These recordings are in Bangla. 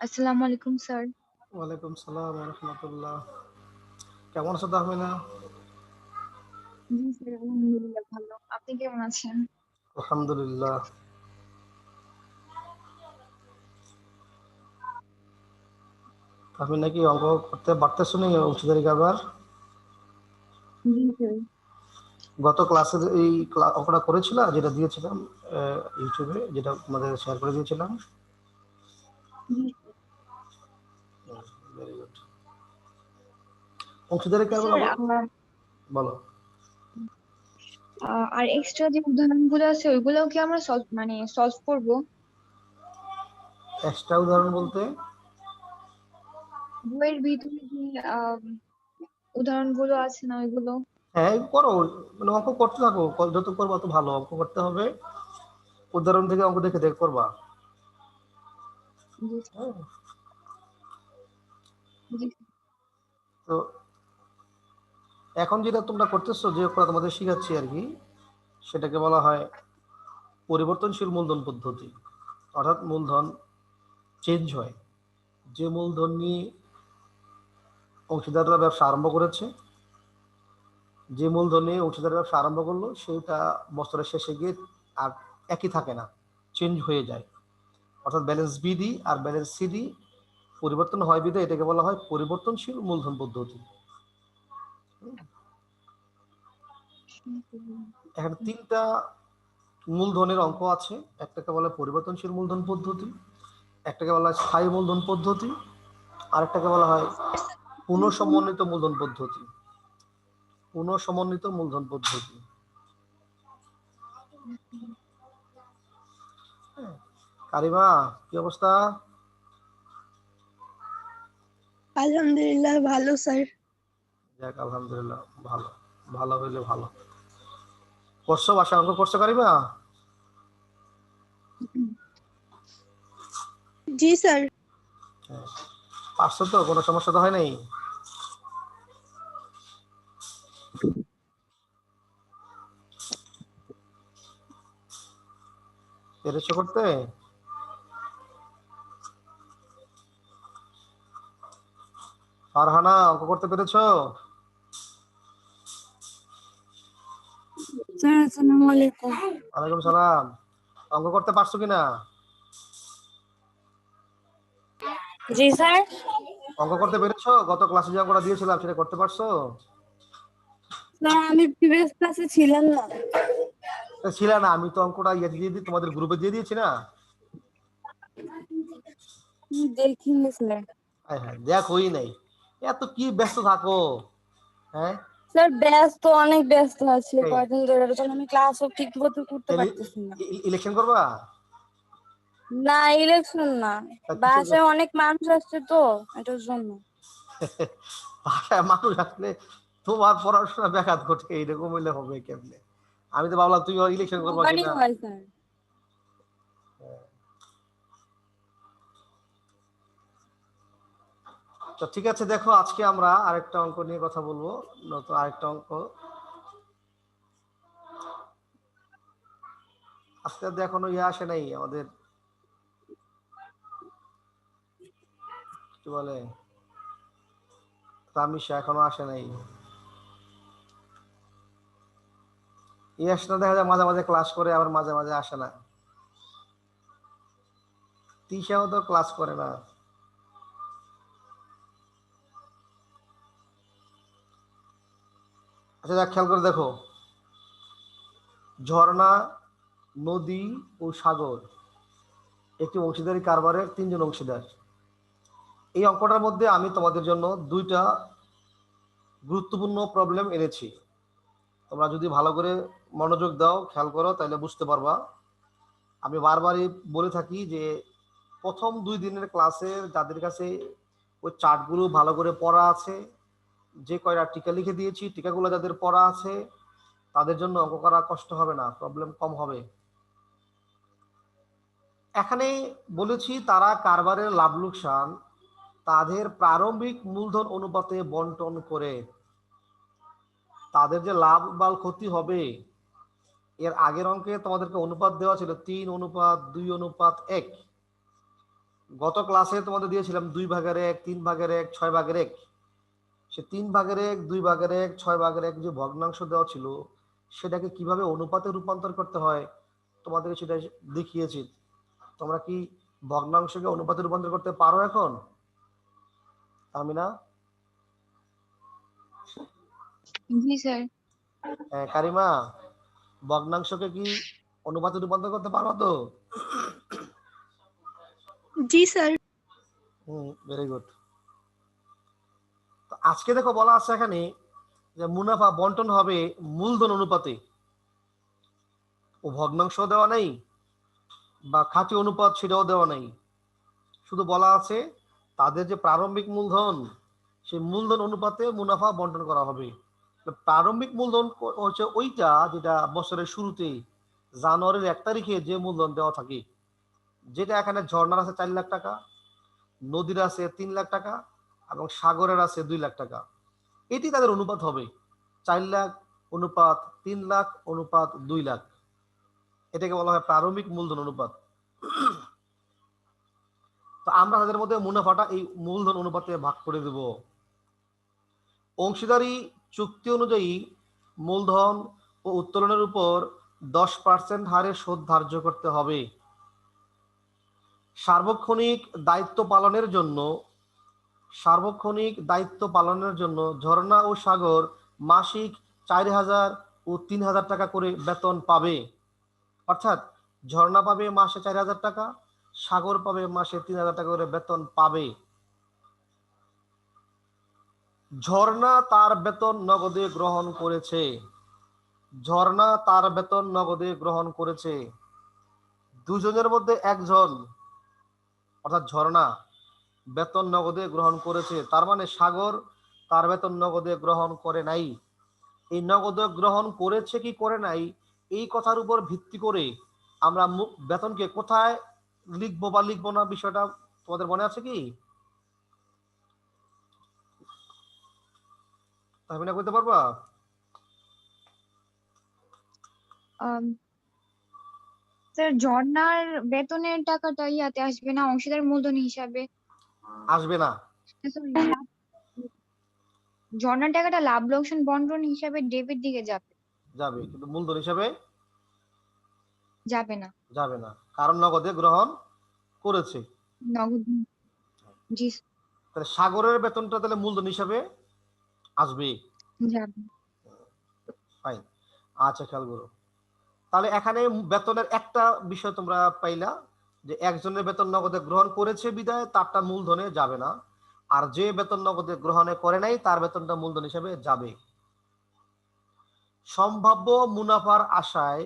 আসসালামু আলাইকুম স্যার। ওয়ালাইকুম সালাম ওয়া রাহমাতুল্লাহ। কেমন আছো তাহমিনা? জি স্যার, আলহামদুলিল্লাহ ভালো। আপনি কেমন আছেন? আলহামদুলিল্লাহ। তাহমিনা কি অঙ্ক করতে পারতেছো নি অংশীদারি কারবার? জি স্যার। গত ক্লাসের এই অঙ্কটা করেছিলা যেটা দিয়েছিলাম ইউটিউবে, যেটা তোমাদের শেয়ার করে দিয়েছিলাম? জি ভেরি গুড। অংশীদারি কারবার স্যার, বলো। আর এক্সট্রা যে উদাহরণগুলো আছে ওইগুলোও কি আমরা সলভ করব? এক্সট্রা উদাহরণ বলতে? বইয়ের ভিতরে যে আহ, উদাহরণগুলো আছে না ওইগুলো? হ্যাঁ করো, মানে অঙ্ক করতে থাকো, যত করবা তো ভালো। অঙ্ক করতে হবে, উদাহরণ থেকে অঙ্ক দেখে দেখে করবা। জি হ্যাঁ, জি তো এখন যেটা তোমরা করতেছো, যে অঙ্কটা তোমাদের শিখাচ্ছি আর কি, সেটাকে বলা হয় পরিবর্তনশীল মূলধন পদ্ধতি। অর্থাৎ মূলধন চেঞ্জ হয়। যে মূলধন নিয়ে অংশীদাররা ব্যবসা আরম্ভ করেছে, যে মূলধন নিয়ে অংশীদাররা ব্যবসা আরম্ভ করলো, সেটা বছরের শেষে গিয়ে আর একই থাকে না, চেঞ্জ হয়ে যায়। অর্থাৎ ব্যালেন্স বিডি আর ব্যালেন্স সিডি পরিবর্তন হয় বিধে এটাকে বলা হয় পরিবর্তনশীল মূলধন পদ্ধতি। এখানে তিনটা মূলধনের অঙ্ক আছে। একটাকে বলা হয় পরিবর্তনশীল মূলধন পদ্ধতি, একটাকে বলা হয় স্থায়ী মূলধন পদ্ধতি, আরেকটাকে বলা হয় পুনঃসমন্বিত মূলধন পদ্ধতি। পুনঃসমন্বিত মূলধন পদ্ধতি। কারিমা, কি অবস্থা? আলহামদুলিল্লাহ ভালো স্যার। যাক আলহামদুলিল্লাহ, ভালো। ভালো হইলে ভালো। করছো বাসায় অঙ্ক করছো কারিমা? জি স্যার। হ্যাঁ, পারছো তো? কোনো সমস্যা তো হয় নাই? পেরেছো করতে? ফারহানা, অঙ্ক করতে পেরেছো? স্যার আসসালামু আলাইকুম। ওয়ালাইকুম সালাম। অঙ্ক করতে পারছো কিনা? জি স্যার। অঙ্ক করতে পেরেছো? গত ক্লাসে যে অঙ্কটা দিয়েছিলাম সেটা করতে পারছো? স্যার আমি প্রিভিয়াস ক্লাসে ছিলাম না। ছিল না? আমি তো অঙ্কটা ইয়ে দিয়ে দিই, তোমাদের গ্রুপে দিয়ে দিয়েছি না? দেখিনি স্যার। হ্যাঁ হ্যাঁ, দেখোই নাই। এত কি ব্যস্ত থাকো, হ্যাঁ? স্যার ব্যস্ত, অনেক ব্যস্ত আছি এই, কয়েকদিন ধরে, এর জন্য আমি ক্লাসও ঠিক মতো করতে তাহলে পারতেছি না। ইলেকশন করবা? না, ইলেকশন না, তা কিসের বাসায় অনেক মানুষ আসছে তো এটার জন্য। ভাষায় মানুষ আসলে তোমার পড়াশোনা ব্যাঘাত ঘটে, এইরকম হইলে হবে কেমনে? আমি তো ভাবলাম তুমি ইলেকশন করবা সবারই কিনা। হয় স্যার। তো ঠিক আছে, দেখো আজকে আমরা আরেকটা অঙ্ক নিয়ে কথা বলবো। নতুন আরেকটা অঙ্ক। আজকে এখনো ইয়ে আসে নাই আমাদের, কি বলে, তামিশা এখনো আসে নাই। ইয়াসটা দেখা যায় মাঝে মাঝে ক্লাস করে, আবার মাঝে মাঝে আসে না। তিশাও তো ক্লাস করে না। আচ্ছা দেখ, খেয়াল করে দেখো। ঝর্ণা, নদী ও সাগর একটি অংশীদারি কারবারের তিনজন অংশীদার। এই অঙ্কটার মধ্যে আমি তোমাদের জন্য দুইটা গুরুত্বপূর্ণ প্রবলেম এনেছি। তোমরা যদি ভালো করে মনোযোগ দাও, খেয়াল করো, তাহলে বুঝতে পারবা। আমি বারবারই বলে থাকি যে প্রথম 2 দিনের ক্লাসে যাদের কাছে ওই চার্টগুলো ভালো করে পড়া আছে, যে কয়টা টিকা লিখে দিয়েছি টিকাগুলো যাদের পড়া আছে, তাদের জন্য অঙ্ক করা কষ্ট হবে না, প্রবলেম কম হবে। এখানে বলেছি তারা কারবারের লাভ লোকসান তাদের প্রারম্ভিক মূলধন অনুপাতে বন্টন করে। তাদের যে লাভ বা ক্ষতি হবে, এর আগের অঙ্কে তোমাদেরকে অনুপাত দেওয়া ছিল 3:2:1। গত ক্লাসে তোমাদের দিয়েছিলাম 2 ভাগের 1, 3 ভাগের 1, 6 ভাগের 1। সে 3 ভাগের 1, 2 ভাগের 1, 6 ভাগের 1 যে ভগ্নাংশ দেওয়া ছিল সেটাকে কিভাবে অনুপাতে রূপান্তর করতে হয় তোমাদের সেটা দেখিয়েছি। তোমরা কি ভগ্নাংশকে অনুপাতে রূপান্তর করতে পারো এখন? আমিনা? জি স্যার। কারিমা, ভগ্নাংশকে কি অনুপাতে রূপান্তর করতে পারো তো? জি স্যার। Very good. আজকে দেখো বলা আছে এখানে যে মুনাফা বন্টন হবে মূলধন অনুপাতে। ও ভগ্নাংশ দেওয়া নেই বা খাঁটি অনুপাত সেটাও দেওয়া নেই, শুধু বলা আছে তাদের যে প্রারম্ভিক মূলধন সেই মূলধন অনুপাতে মুনাফা বন্টন করা হবে। প্রারম্ভিক মূলধন হচ্ছে ওইটা যেটা বছরের শুরুতে জানুয়ারির 1 তারিখে যে মূলধন দেওয়া থাকে, যেটা এখানে ঝর্ণার আছে 4 লাখ টাকা, নদীর আছে 3 লাখ টাকা এবং সাগরের আছে 2 লাখ টাকা। এটি তাদের অনুপাত হবে 4 লাখ অনুপাত 3 লাখ অনুপাত 2 লাখ। এটাকে বলা হয় প্রারম্ভিক মূলধন অনুপাত। তো আমরা তাদের মধ্যে মুনাফাটা এই মূলধন অনুপাতে ভাগ করে দেব। অংশীদারি চুক্তি অনুযায়ী মূলধন ও উত্তোলনের উপর 10% হারে সুদ ধার্য করতে হবে। সার্বক্ষণিক দায়িত্ব পালনের জন্য ঝর্ণা ও সাগর মাসিক 4,000 ও 3,000 টাকা করে বেতন পাবে। অর্থাৎ ঝর্ণা পাবে মাসে 4,000 টাকা, সাগর পাবে মাসে 3,000 টাকা করে বেতন পাবে। ঝর্ণা তার বেতন নগদে গ্রহণ করেছে। দুজনের মধ্যে একজন অর্থাৎ ঝর্ণা বেতন নগদে গ্রহণ করেছে, তার মানে সাগর তার বেতন নগদে গ্রহণ করে নাই। এই নগদে গ্রহণ করেছে কি করে নাই এই কথার উপর ভিত্তি করে আমরা বেতনকে কোথায় লিখবো বা লিখবো না বিষয়টা তোমাদের মনে আছে কি? তাহলে করতে পারবা? স্যার ঝর্ণার বেতনের টাকাটা ইয়াতে আসবে না অংশীদার মূলধন হিসাবে? আসবে না। ঝর্ণার টাকাটা লাভ লোকসান বন্টন হিসাবে ডেবিট দিকে যাবে। যাবে কিন্তু মূলধন হিসাবে যাবে না। যাবে না, কারণ নগদে গ্রহণ করেছে। নগদ। জি তাহলে সাগরের বেতনটা তাহলে মূলধন হিসাবে আসবে। যাবে। ফাইন। আচ্ছা, খেয়াল করো। তাহলে এখানে বেতনের একটা বিষয় তোমরা পাইলা যে একজনের বেতন নগদে গ্রহণ করেছে বিদায় তারটা মূলধনে যাবে না, আর যে বেতন নগদে গ্রহণে করে নাই তার বেতনটা মূলধন হিসেবে যাবে। সম্ভাব্য মুনাফার আশায়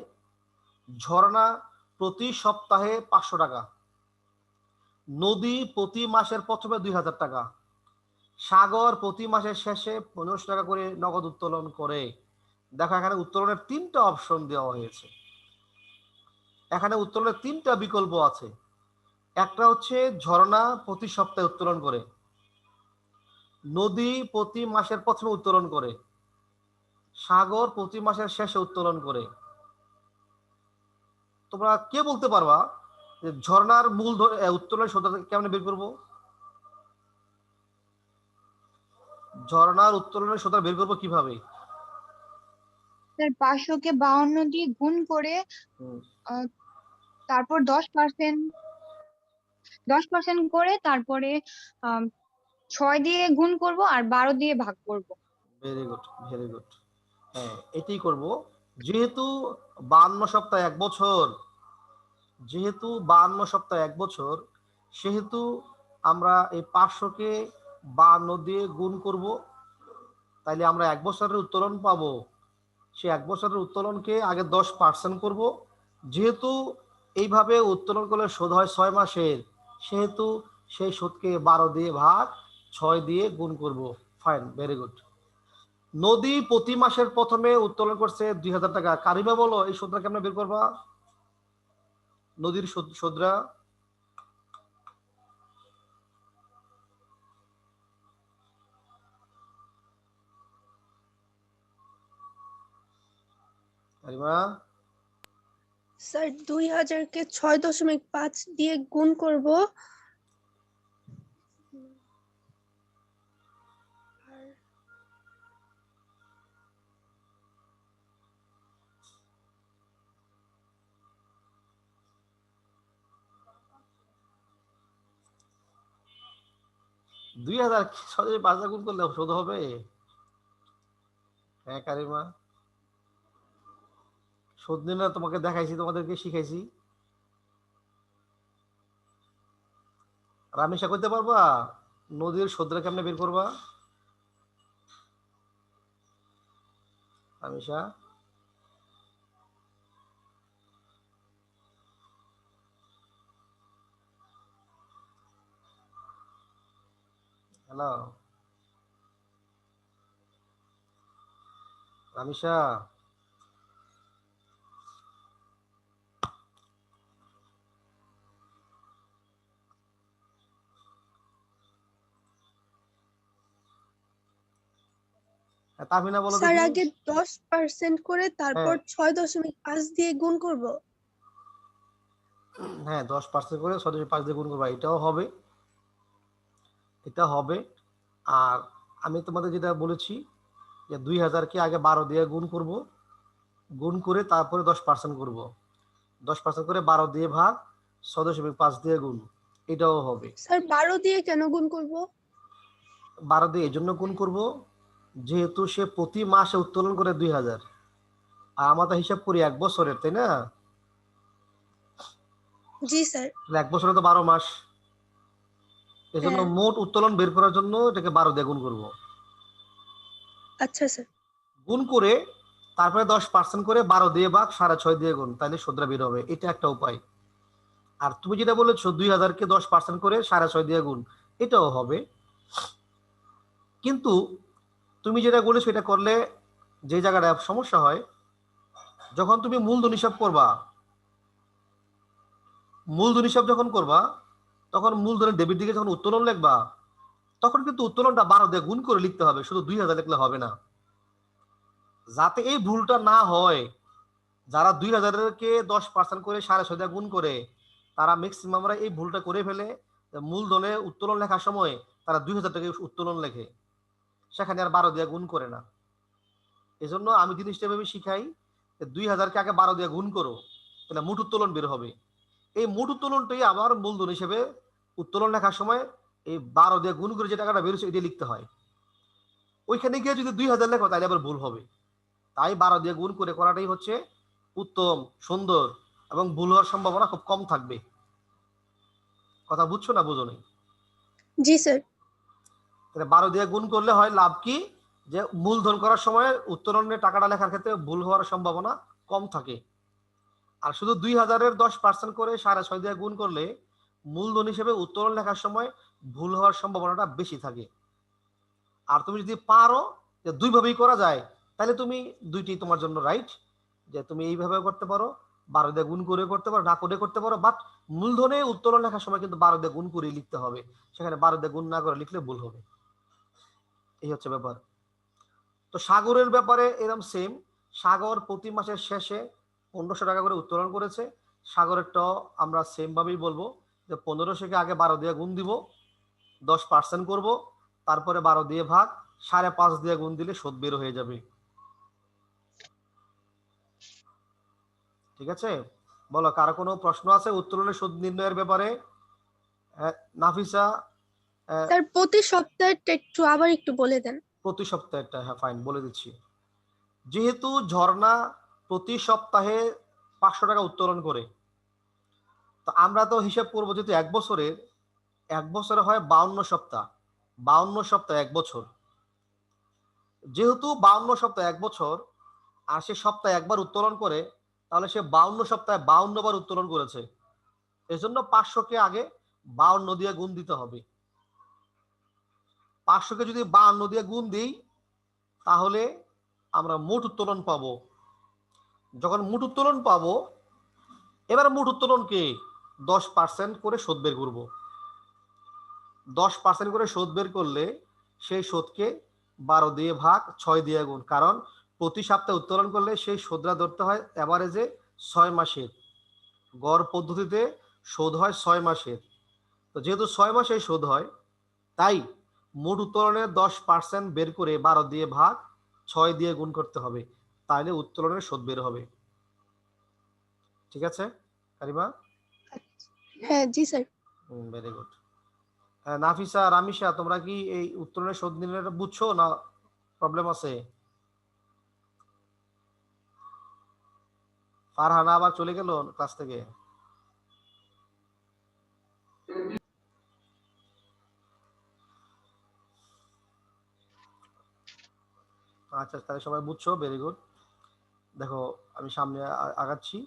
ঝর্ণা প্রতি সপ্তাহে 500 টাকা, নদী প্রতি মাসের প্রথমে 2,000 টাকা, সাগর প্রতি মাসের শেষে 1500 টাকা করে নগদ উত্তোলন করে। দেখো এখানে উত্তোলনের 3টা অপশন দেওয়া হয়েছে। এখানে উত্তোলনের 3টা বিকল্প আছে। একটা হচ্ছে ঝর্ণা প্রতি সপ্তাহে উত্তোলন করে, নদী প্রতি মাসের প্রথমে উত্তোলন করে, সাগর প্রতি মাসের শেষে উত্তোলন করে। তোমরা কে বলতে পারবা যে ঝর্ণার উত্তোলনের সূত্র কেমনে বের করবো? ঝর্ণার উত্তোলনের সূত্র বের করবো কিভাবে? স্যার 500-কে 52 দিয়ে গুণ করে তারপর 10% করে তারপরে 6 দিয়ে গুণ করব আর 12 দিয়ে ভাগ করব। Very good, very good. হ্যাঁ, এটাই করব। যেহেতু 52 সপ্তাহ 1 বছর, সেহেতু আমরা এই 500-কে 52 দিয়ে গুণ করব। তাইলে আমরা 1 বছরের উত্তোলন পাবো। সে 1 বছরের উত্তোলনকে আগে 10% করব। যেহেতু এইভাবে উত্তোলন করলে সুদ হয় 6 মাসের, সেহেতু সেই সুদকে 12 দিয়ে ভাগ 6 দিয়ে গুণ করব। Fine, very good. নদী প্রতি মাসের প্রথমে উত্তোলন করছে 2,000 টাকা। কারিমা বলো এই সুদটা কেমনে বের করবা? নদীর সুদরা কারিমা? স্যার 2,000-কে 6.5 দিয়ে গুণ করব 2000 সরাসরি 5 দিয়ে গুণ করলে শোধ হবে? হ্যাঁ কারিমা, শোধ নির্ণয় তোমাকে দেখাইছি, তোমাদেরকে শিখাইছি। রামেশা করতে পারবা? নদীর শোধটা কেমনে বের করবা? রামেশা, হ্যালো রামেশা, তামিনা বলো স্যার দেখি। আগে 10% করে তারপর হ্যাঁ 6.5 দিয়ে গুণ করব। হ্যাঁ 10% করে 6.5 দিয়ে গুণ করবা, এটাও হবে, এটা হবে। আর আমি তোমাদের যেটা বলেছি যে 2000-কে আগে 12 দিয়ে গুণ করব, গুণ করে তারপরে 10% করব, 10% করে 12 দিয়ে ভাগ, 6.5 দিয়ে গুণ, এটাও হবে। স্যার 12 দিয়ে কেন গুণ করব? 12 দিয়ে এই জন্য গুণ করব যেহেতু সে প্রতি মাসে উত্তোলন করে 2000, আর আমরা হিসাব করি 1 বছরের, তাই না? জি স্যার। 1 বছরে তো 12 মাস, এজন্য হ্যাঁ মোট উত্তোলন বের করার জন্য এটাকে 12 দিয়ে গুণ করব। আচ্ছা স্যার। গুণ করে তারপরে 10% করে 12 দিয়ে ভাগ 6.5 দিয়ে গুণ, তাহলে শোধরা বের হবে, এটা একটা উপায়। আর তুমি যেটা বলেছো 2000-কে 10% করে 6.5 দিয়ে গুণ, এটাও হবে। কিন্তু তুমি যেটা বলেছো সেটা করলে যে জায়গাটা সমস্যা হয়, যখন তুমি মূলধন হিসাব করবা, মূলধন হিসাব যখন করবা, তখন মূলধনের ডেবিট দিকে যখন উত্তোলন লিখবা, তখন কিন্তু উত্তোলনটা 12 দিয়ে গুণ করে লিখতে হবে, শুধু 2000 লিখলে হবে না। যাতে এই ভুলটা না হয়, যারা 2000-কে 10% করে 6.5 দিয়ে গুণ করে, তারা ম্যাক্সিমামরা এই ভুলটা করে ফেলে। মূলধনে উত্তোলন লেখার সময় তারা 2000 টাকা উত্তোলন লেখে, সেখানে আর 12 দিয়ে গুণ করে না। এজন্য আমি জিনিসটা ভেবে শিখাই 2000-কে আগে 12 দিয়ে গুণ করো, তাহলে মোট উত্তোলন বের হবে। এই মোট উত্তোলনটাই আবার মূলধন হিসেবে উত্তোলন লেখার সময় এই 12 দিয়ে গুণ করে যে টাকাটা বেরোচ্ছে এটা লিখতে হয়। ওইখানে গিয়ে যদি 2000 লেখো তাহলে আবার ভুল হবে। তাই 12 দিয়ে গুণ করে করাটাই হচ্ছে উত্তম, সুন্দর, এবং ভুল হওয়ার সম্ভাবনা খুব কম থাকবে। কথা বুঝছো না বুঝো নি? জি স্যার। তাহলে 12 দিয়ে গুণ করলে হয় লাভ কি, যে মূলধন করার সময় উত্তোলনের টাকাটা লেখার ক্ষেত্রে ভুল হওয়ার সম্ভাবনা কম থাকে। আর শুধু 2000-এর 10% করে 6.5 দিয়ে গুণ করলে মূলধন হিসেবে উত্তোলন লেখার সময় ভুল হওয়ার সম্ভাবনাটা বেশি থাকে। আর তুমি যদি পারো যে দুইভাবেই করা যায়, তাহলে তুমি দুইটি তোমার জন্য রাইট, যে তুমি এইভাবে করতে পারো, 12 দিয়ে গুণ করে করতে পারো, না করে করতে পারো, বাট মূলধনে উত্তোলন লেখার সময় কিন্তু 12 দিয়ে গুণ করে লিখতে হবে, সেখানে 12 দিয়ে গুণ না করে লিখলে ভুল হবে। এই হচ্ছে ব্যাপার। তো সাগরের ব্যাপারে এরকম সেম, সাগর প্রতি মাসের শেষে 1500 টাকা করে উত্তোলন করেছে। সাগরেরটাও আমরা সেম ভাবেই বলবো যে 1500-কে আগে 12 দিয়ে গুণ দিব, 10% করব, তারপরে 12 দিয়ে ভাগ, 5.5 দিয়ে গুণ দিলে শোধ বের হয়ে যাবে। ঠিক আছে, বলো কারো কোনো প্রশ্ন আছে উত্তোলনের শোধ নির্ণয়ের ব্যাপারে? নাফিসা? স্যার প্রতি সপ্তাহেরটা আবার একটু বলে দেন। প্রতি সপ্তাহেরটা, হ্যাঁ ফাইন, বলে দিচ্ছি। যেহেতু ঝর্ণা প্রতি সপ্তাহে 500 টাকা উত্তোলন করে, তো আমরা তো হিসাব করবো যেহেতু এক বছরে হয় 52 সপ্তাহ, 52 সপ্তাহ 1 বছর। যেহেতু 52 সপ্তাহ 1 বছর, আর সে সপ্তাহে একবার উত্তোলন করে, তাহলে সে 52 সপ্তাহে 52 বার উত্তোলন করেছে। এজন্য 500-কে আগে 52 দিয়ে গুণ দিতে হবে। 500-কে যদি 52 দিয়ে গুণ দিই, তাহলে আমরা মোট উত্তোলন পাবো। যখন মোট উত্তোলন পাবো, এবার মোট উত্তোলনকে 10% করে শোধ বের করবো। 10% করে শোধ বের করলে সেই শোধকে 12 দিয়ে ভাগ, 6 দিয়ে গুণ, কারণ প্রতি সপ্তাহে উত্তোলন করলে সেই শোধরা ধরতে হয় এভারেজে 6 মাসের। গড় পদ্ধতিতে শোধ হয় 6 মাসের। তো যেহেতু 6 মাসে শোধ হয়, তাই মোট উত্তোলনের 10% বের করে 12 দিয়ে ভাগ, 6 দিয়ে গুণ করতে হবে, তাহলে উত্তোলনের শোধ বের হবে। ঠিক আছে কারিমা? হ্যাঁ জি স্যার। Very good. হ্যাঁ, নাফিসা, রামিসা, তোমরা কি এই উত্তরণের শোধ নির্ণয়টা বুঝছো না প্রবলেম আছে? ফারহানা আবার চলে গেল ক্লাস থেকে। আচ্ছা, তাহলে সবাই বুঝছো, ভেরি গুড। দেখো আমি সামনে আগাচ্ছি।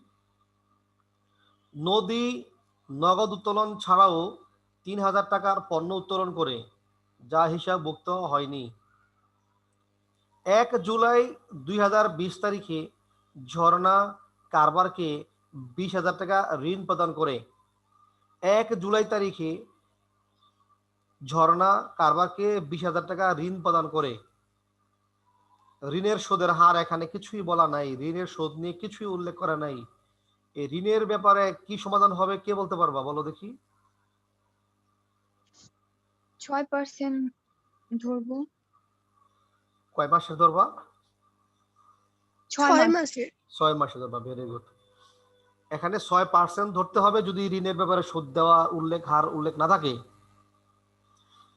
নদী নগদ উত্তোলন ছাড়াও ৩,০০০ টাকার পণ্য উত্তোলন করে, যা হিসাবভুক্ত হয়নি। ১ জুলাই ২০২০ তারিখে ঝর্ণা কারবারকে ২০,০০০ টাকা ঋণ প্রদান করে। ১ জুলাই তারিখে ঝর্ণা কারবারকে ২০,০০০ টাকা ঋণ প্রদান করে। ঋণের সুদের হার এখানে কিছুই বলা নাই, ঋণের সুদ নিয়ে কিছুই উল্লেখ করা নাই। এই ঋণের ব্যাপারে কি সমাধান হবে, কে বলতে পারবা বলো দেখি? 6% ধরবো। কয় মাসের ধরবা? 6 6 মাস। মাসে। 6 মাসে ধরবা, ভেরি গুড। এখানে 6% ধরতে হবে যদি ঋণের ব্যাপারে সুদ দেওয়া হার উল্লেখ না থাকে।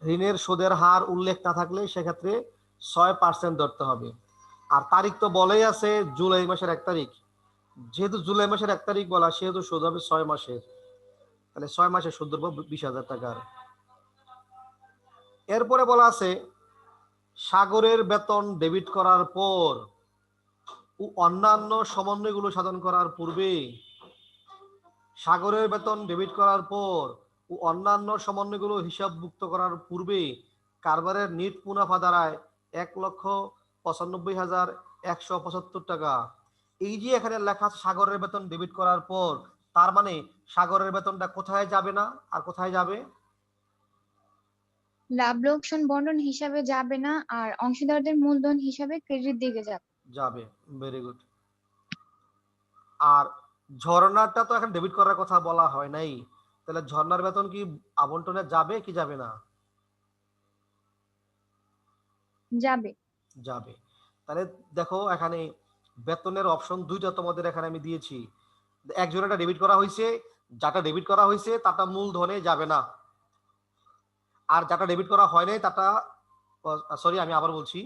ঋণের সুদের হার উল্লেখ না থাকলে সেক্ষেত্রে 6% ধরতে হবে। আর তারিখ তো বলেই আছে জুলাই মাসের 1 তারিখ। যেহেতু জুলাই মাসের 1 তারিখ বলা, সেহেতু সুদ হবে 6 মাসের। তাহলে 6 মাসের সুদ ধরবো 20,000 টাকার। এরপরে বলা আছে সাগরের বেতন ডেবিট করার পর ও অন্যান্য সমন্বয়গুলো সাধন করার পূর্বে, সাগরের বেতন ডেবিট করার পর ও অন্যান্য সমন্বয়গুলো হিসাবভুক্ত করার পূর্বে কারবারের নিট মুনাফা দাঁড়ায় ১,৯৫,১৭৫ টাকা। এই যে এখানে লেখা আছে সাগরের বেতন ডেবিট করার পর, তার মানে সাগরের বেতনটা কোথায় যাবে না আর কোথায় যাবে? লাভ লোকসান বন্টন হিসাবে যাবে না, আর অংশীদারদের মূলধন হিসাবে ক্রেডিট দিকে যাবে। যাবে, ভেরি গুড। আর ঝর্ণাটা তো এখন ডেবিট করার কথা বলা হয় নাই, তাহলে ঝর্ণার বেতন কি আবন্টনে যাবে কি যাবে না? যাবে। যাবে। তাহলে দেখো এখানে বেতনের অপশন দুইটা তোমাদের এখানে আমি দিয়েছি। একজনেরটা ডেবিট করা হয়েছে, যাটা ডেবিট করা হয়েছে তাটা মূলধনে যাবে না, আর যাটা ডেবিট করা হয় নাই তাটা, সরি আমি আবার বলছি,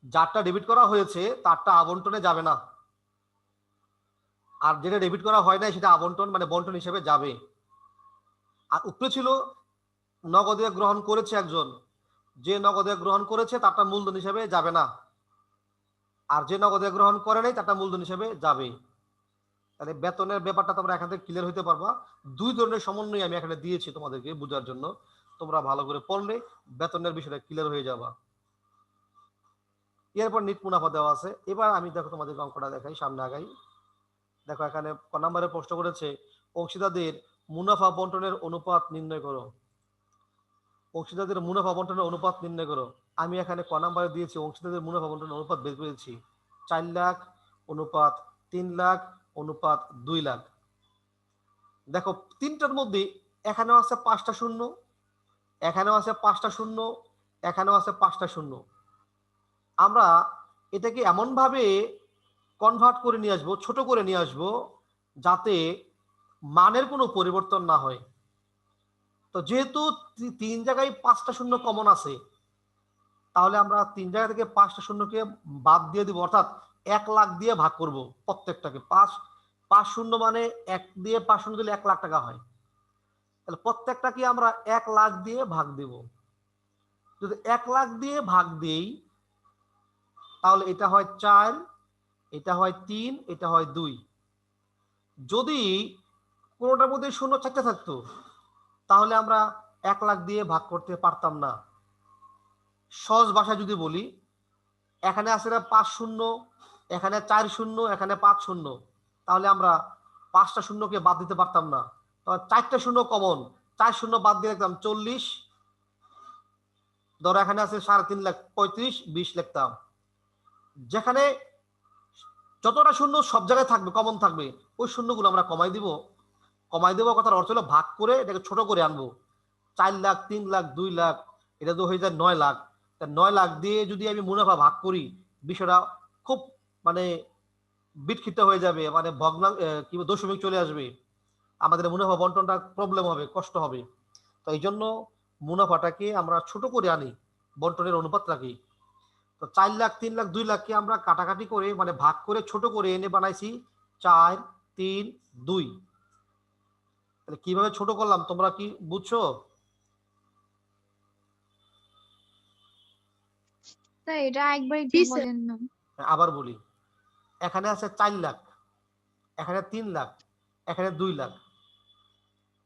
যারটা ডেবিট করা হয়েছে তারটা আবন্টনে যাবে না, আর যেটা ডেবিট করা হয় নাই সেটা আবন্টন মানে বন্টন হিসেবে যাবে। আর উপরে ছিল নগদে গ্রহণ করেছে একজন, যে নগদে গ্রহণ করেছে তারটা মূলধন হিসেবে যাবে না, আর যে নগদে গ্রহণ করে নাই তারটা মূলধন হিসেবে যাবে। তাহলে বেতনের ব্যাপারটা তোমরা এখান থেকে ক্লিয়ার হইতে পারবা। দুই ধরনের সমন্বয় আমি এখানে দিয়েছি তোমাদেরকে বোঝার জন্য, তোমরা ভালো করে পড়লে বেতনের বিষয়টা ক্লিয়ার হয়ে যাবা। এরপর নিট মুনাফা দেওয়া আছে। এবার আমি দেখো তোমাদের অঙ্কটা দেখাই, সামনে আগাই। দেখো এখানে ক নম্বরে প্রশ্ন করেছে অংশীদারদের মুনাফা বন্টনের অনুপাত নির্ণয় করো। অংশীদারদের মুনাফা বন্টনের অনুপাত নির্ণয় করো। আমি এখানে ক নম্বরে দিয়েছি অংশীদারদের মুনাফা বন্টনের অনুপাত বের করেছি 4 লাখ অনুপাত 3 লাখ অনুপাত 2 লাখ। দেখো তিনটার মধ্যে এখানেও আছে 5টা শূন্য, এখানেও আছে 5টা শূন্য, এখানেও আছে 5টা শূন্য। আমরা এটাকে এমন ভাবে কনভার্ট করে নিয়ে আসবো, ছোট করে নিয়ে আসবো, যাতে মানের কোনো পরিবর্তন না হয়। তো যেহেতু 3 জায়গায় 5টা শূন্য কমন আছে, তাহলে আমরা 3 জায়গা থেকে 5টা শূন্যকে বাদ দিয়ে দিব, অর্থাৎ 1 লাখ দিয়ে ভাগ করব প্রত্যেকটাকে। 5 শূন্য মানে 1 দিয়ে 5 শূন্য দিলে 1 লাখ টাকা হয়, তাহলে প্রত্যেকটাকে আমরা 1 লাখ দিয়ে ভাগ দেব। যদি 1 লাখ দিয়ে ভাগ দেই তাহলে এটা হয় 4, এটা হয় 3, এটা হয় 2। যদি কোনোটার মধ্যে শূন্য 4টা থাকতো তাহলে আমরা 1 লাখ দিয়ে ভাগ করতে পারতাম না। সহজ ভাষায় যদি বলি, এখানে আছে না 5 শূন্য, এখানে 4 শূন্য, এখানে 5 শূন্য, তাহলে আমরা 5টা শূন্যকে বাদ দিতে পারতাম না। তবে 4টা শূন্য কমন, 4 শূন্য বাদ দিয়ে লিখতাম 40। ধরো এখানে আছে 3.5 লাখ, 35, 20 লিখতাম। যেখানে যতটা শূন্য সব জায়গায় থাকবে, কমন থাকবে, ওই শূন্যগুলো আমরা কমাই দিব। কথার অর্থ হলো ভাগ করে এটাকে ছোট করে আনবো। 4 লাখ, 3 লাখ, 2 লাখ, এটা তো হয়ে যায় 9 লাখ। 9 লাখ দিয়ে যদি আমি মুনাফা ভাগ করি, বিষয়টা খুব মানে বিক্ষিপ্ত হয়ে যাবে, মানে ভগ্নাংশ কি দশমিক চলে আসবে, আমাদের মুনাফা বন্টনটা প্রবলেম হবে, কষ্ট হবে। তো এই জন্য মুনাফাটাকে আমরা ছোট করে আনি, বন্টনের অনুপাত রাখি। তো 4 লাখ, 3 লাখ, 2 লাখকে আমরা কাটাকাটি করে মানে ভাগ করে ছোট করে এনে বানাইছি 4, 3, 2। তাহলে কিভাবে ছোট করলাম তোমরা কি বুঝছো? স্যার এটা একবার একটু জি স্যার। বলেন না। আবার বলি, এখানে আছে 4 লাখ, এখানে 3 লাখ, এখানে 2 লাখ।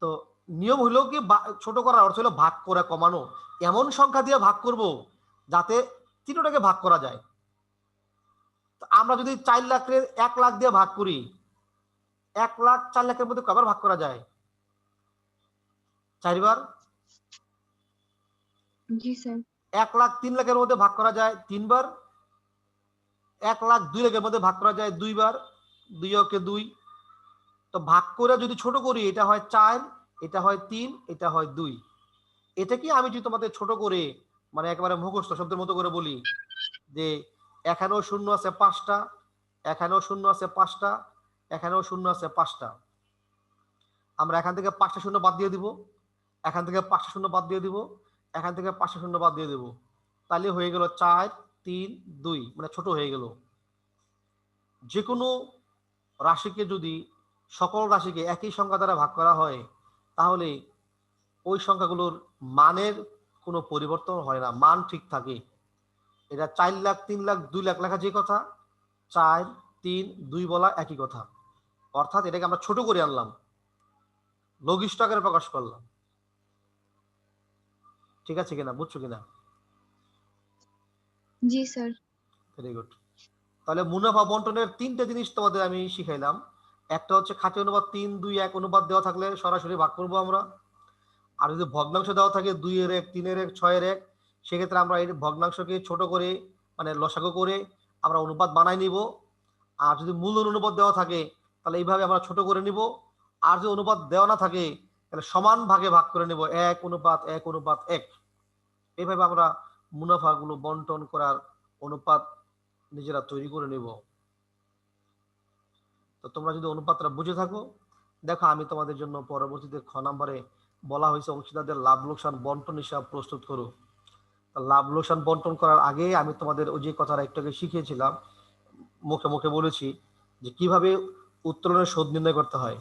তো নিয়ম হলো কি ছোট করার অর্থ হলো ভাগ করে কমানো। এমন সংখ্যা দিয়ে ভাগ করব যাতে তিনটাকে ভাগ করা যায়। তো আমরা যদি 4 লাখের 1 লাখ দিয়ে ভাগ করি, 1 লাখ 4 লাখের মধ্যে কবার ভাগ করা যায়? 4 বার। জি স্যার। 1 লাখ 3 লাখের মধ্যে ভাগ করা যায় 3 বার। 1 লাখ 2 লাখের মধ্যে ভাগ করা যায় 2 বার। 2 ওকে 2। তো ভাগ করে যদি ছোট করি, এটা হয় 4, এটা হয় 3, এটা হয় 2। এটা কি আমি যদি তোমাদের ছোট করে মানে একেবারে মুখস্থ শব্দের মতো করে বলি যে এখানেও শূন্য আছে 5টা, এখানেও শূন্য আছে 5টা, এখানেও শূন্য আছে 5টা। আমরা এখান থেকে 5টা শূন্য বাদ দিয়ে দিব, এখান থেকে 5টা শূন্য বাদ দিয়ে দিব, এখান থেকে 5টা শূন্য বাদ দিয়ে দেব। তাহলে হয়ে গেল 4, 3, 2, মানে ছোট হয়ে গেল। যে কোনো রাশিকে যদি সকল রাশিকে একই সংখ্যা দ্বারা ভাগ করা হয় তাহলে ওই সংখ্যাগুলোর মানের কোনো পরিবর্তন হয় না, মান ঠিক থাকে। এটা 4 লাখ, 3 লাখ, 2 লাখ লেখা যে কথা, 4, 3, 2 বলা একই কথা। অর্থাৎ এটাকে আমরা ছোট করে আনলাম, লঘিষ্ঠ আকারে প্রকাশ করলাম। ঠিক আছে কিনা, বুঝছো কিনা? জি স্যার। Very good. তাহলে মুনাফা বন্টনের 3টে জিনিস তোমাদের আমি শিখাইলাম। একটা হচ্ছে খাঁটি অনুপাত 3, 2, 1 অনুপাত দেওয়া থাকলে সরাসরি ভাগ করবো আমরা। আর যদি ভগ্নাংশ দেওয়া থাকে 2 এর 1, 3 এর 1, 6 এর 1, সেক্ষেত্রে আমরা এই ভগ্নাংশকে ছোট করে মানে লসাগু করে আমরা অনুপাত বানাই নিব। আর যদি মূলধন অনুপাত দেওয়া থাকে তাহলে এইভাবে আমরা ছোট করে নিব। আর যদি অনুপাত দেওয়া না থাকে তাহলে সমান ভাগে ভাগ করে নিব, 1 অনুপাত 1 অনুপাত 1। এইভাবে আমরা মুনাফাগুলো বন্টন করার অনুপাত নিজেরা তৈরি করে নিব। তো তোমরা যদি অনুপাতটা বুঝে থাকো, দেখো আমি তোমাদের জন্য পরবর্তীতে খ নম্বরে বলা হয়েছে অংশীদারদের লাভ লোকসান বন্টন হিসাব প্রস্তুত করো। লাভ লোকসান বন্টন করার আগে আমি তোমাদের ওই যে কথাটা একটু আগে শিখিয়েছিলাম, মুখে মুখে বলেছি যে কিভাবে উত্তোলনের শোধ নির্ণয় করতে হয়।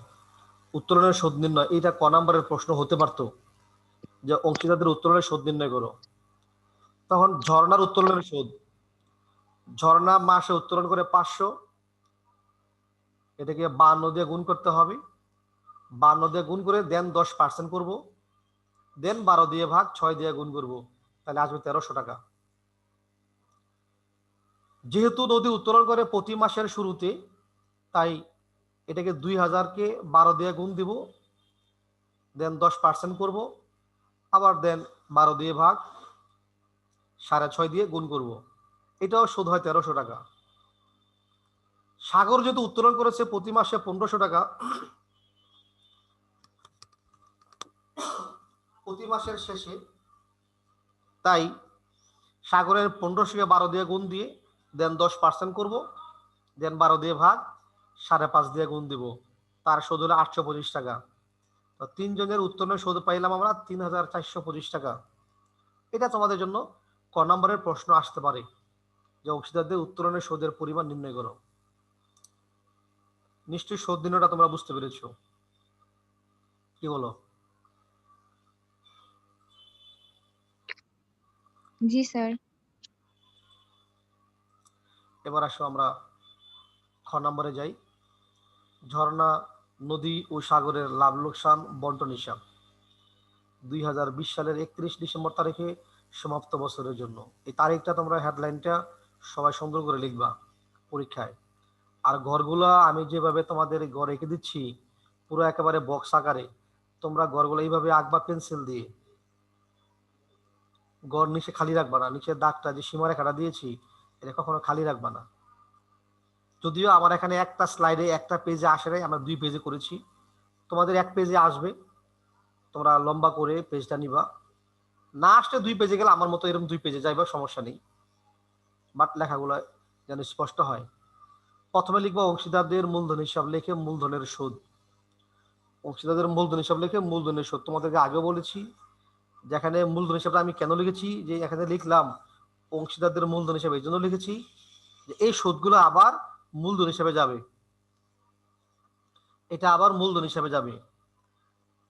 উত্তোলনের শোধ নির্ণয় এটা ক নম্বরের প্রশ্ন হতে পারতো যে অংশীদারদের উত্তোলনের শোধ নির্ণয় করো। তখন ঝর্ণার উত্তোলনের শোধ, ঝর্ণা মাসে উত্তোলন করে 500, এটাকে 52 দিয়ে গুণ করতে হবে। 52 দিয়ে গুণ করে দেন 10% করব, দেন 12 দিয়ে ভাগ 6 দিয়ে গুণ করব, তাহলে আসবে 1300 টাকা। যেহেতু নদী উত্তোলন করে প্রতি মাসের শুরুতে, তাই এটাকে 2000কে 12 দিয়ে গুণ দিব, দেন 10% করব, আবার দেন 12 দিয়ে ভাগ 6.5 দিয়ে গুণ করব, এটাও শোধ হয় 1300 টাকা। সাগর যেহেতু উত্তোলন করেছে প্রতি মাসে 1500 টাকা, প্রতি মাসের শেষে, তাই সাগরের 1500কে 12 দিয়ে গুণ দিয়ে দেন 10% করব, দেন 12 দিয়ে ভাগ 5.5 দিয়ে গুণ দিব, তার শোধ হলো 825 টাকা। তো 3 জনের উত্তোলনের শোধ পাইলাম আমরা 3425 টাকা। এটা তোমাদের জন্য ক নম্বরের প্রশ্ন আসতে পারে যে অংশীদারদের উত্তোলনের শোধের পরিমাণ নির্ণয় করো। নিশ্চয়ই শোধ নির্ণয়টা তোমরা বুঝতে পেরেছো, কি বলো? জি স্যার। এবার আসো আমরা খ নম্বরে যাই। ঝর্ণা নদী ও সাগরের লাভ লোকসান বন্টন হিসাব 2020 সালের 31 ডিসেম্বর তারিখে সমাপ্ত বছরের জন্য। এই তারিখটা তোমরা হেডলাইনটা সবাই সুন্দর করে লিখবা পরীক্ষায়। আর ঘরগুলা আমি যেভাবে তোমাদের ঘর এঁকে দিচ্ছি পুরো একেবারে বক্স আকারে, তোমরা ঘরগুলো এইভাবে আঁকবা পেন্সিল দিয়ে। ঘর নিচে খালি রাখবা না, নিচের দাগটা যে সীমারেখাটা দিয়েছি এটা কখনো খালি রাখবা না। যদিও আমার এখানে একটা স্লাইডে একটা পেজে আসে নাই, আমরা 2 পেজে করেছি, তোমাদের 1 পেজে আসবে, তোমরা লম্বা করে পেজটা নিবা। না আসলে 2 পেজে গেলে আমার মতো এরকম 2 পেজে যাইবা, সমস্যা নেই, বাট লেখাগুলো যেন স্পষ্ট হয়। প্রথমে লিখবা অংশীদারদের মূলধন হিসাব লিখে মূলধনের শোধ। অংশীদারদের মূলধন হিসাব লিখে মূলধনের শোধ তোমাদেরকে আগে বলেছি যেখানে মূলধন হিসাবে আমি কেন লিখেছি, যে এখানে লিখলাম অংশীদারদের মূলধন হিসাবে, এই জন্য লিখেছি যে এই সুদগুলো আবার মূলধন হিসাবে যাবে, এটা আবার মূলধন হিসাবে যাবে।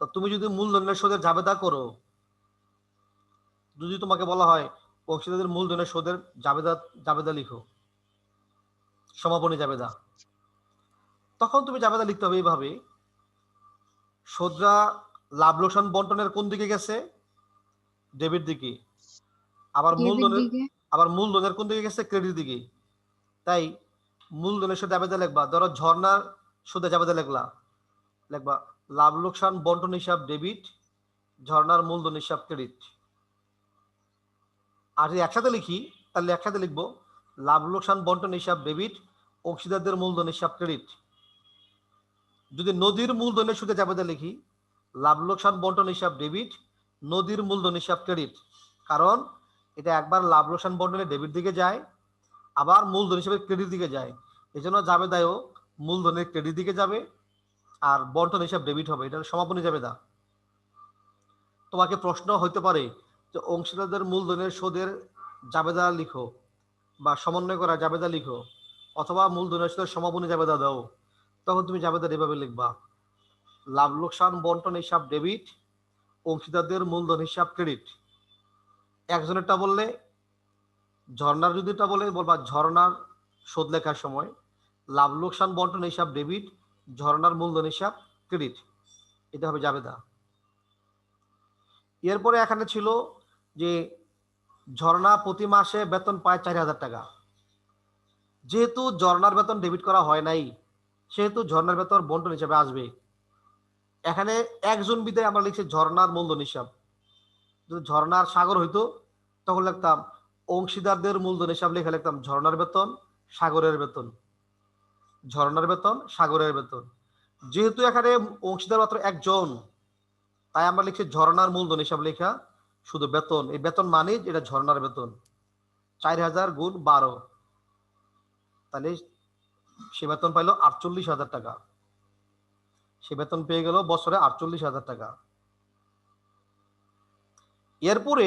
তো তুমি যদি মূলধনের সুদের জাবেদা করো, যদি তোমাকে বলা হয় অংশীদারদের মূলধনের সুদের জাবেদা জাবেদা লিখো, সমাপনী জাবেদা, তখন তুমি জাবেদা লিখতে হবে এইভাবে, সুদরা লাভ লোকসান বন্টনের কোন দিকে গেছে, ডেবিট দিকে, আবার ডেবিট দিকে। মূলধনের কোন দিকে গেছে, ক্রেডিট দিকে। তাই মূলধনের সুদে জাবেদা লিখবা, ধরো ঝর্ণার সুদে জাবেদা লিখবা লাভ লোকসান বন্টন হিসাব ডেবিট, ঝর্ণার মূলধন হিসাব ক্রেডিট। আর যদি একসাথে লিখি তাহলে একসাথে লিখবো লাভ লোকসান বন্টন হিসাব ডেবিট, অংশীদারদের মূলধন হিসাব ক্রেডিট। যদি নদীর মূলধনের সুদে জাবেদা লিখি লাভ লোকসান বন্টন হিসাব ডেবিট, নদীর মূলধন হিসাব ক্রেডিট। কারণ এটা একবার লাভ লোকসান বন্টনে ডেবিট দিকে যায়, আবার মূলধন হিসেবে ক্রেডিট দিকে যায়, এই জন্য জাবেদায়ও মূলধনের ক্রেডিট দিকে যাবে আর বন্টন হিসাব ডেবিট হবে, এটা সমাপনী জাবেদা। তোমাকে প্রশ্ন হইতে পারে যে অংশীদারদের মূলধনের সুদের জাবেদা লিখো বা সমন্বয় করা জাবেদা লিখো, অথবা মূলধনের সুদের সমাপনী জাবেদা দাও, তখন তুমি জাবেদা এভাবে লিখবা লাভ লোকসান বন্টন হিসাব ডেবিট, অংশীদারদের মূলধন হিসাব ক্রেডিট। একজনেরটা বললে, ঝর্ণার যদিটা বলে বলবা ঝর্ণার সুদ লেখার সময় লাভ লোকসান বন্টন হিসাব ডেবিট, ঝর্ণার মূলধন হিসাব ক্রেডিট, এটা হবে জাবেদা। এরপরে এখানে ছিল যে ঝর্ণা প্রতি মাসে বেতন পায় 4,000 টাকা। যেহেতু ঝর্ণার বেতন ডেবিট করা হয় নাই, সেহেতু ঝর্ণার বেতন বন্টন হিসাবে আসবে। এখানে একজন বিদায় আমরা লিখছি ঝর্ণার মূলধন হিসাব। যদি ঝর্ণার সাগর হইতো তখন লিখতাম অংশীদারদের মূলধন হিসাব, লেখা লিখতাম ঝর্ণার বেতন, সাগরের বেতন, ঝর্ণার বেতন, সাগরের বেতন। যেহেতু এখানে অংশীদার মাত্র একজন, তাই আমরা লিখছি ঝর্ণার মূলধন হিসাব লেখা শুধু বেতন, এই বেতন মানে এটা ঝর্ণার বেতন 4,000 গুণ 12, তাহলে সে বেতন পাইলো 48,000 টাকা। সে বেতন পেয়ে গেল বছরে 48,000 টাকা। এরপরে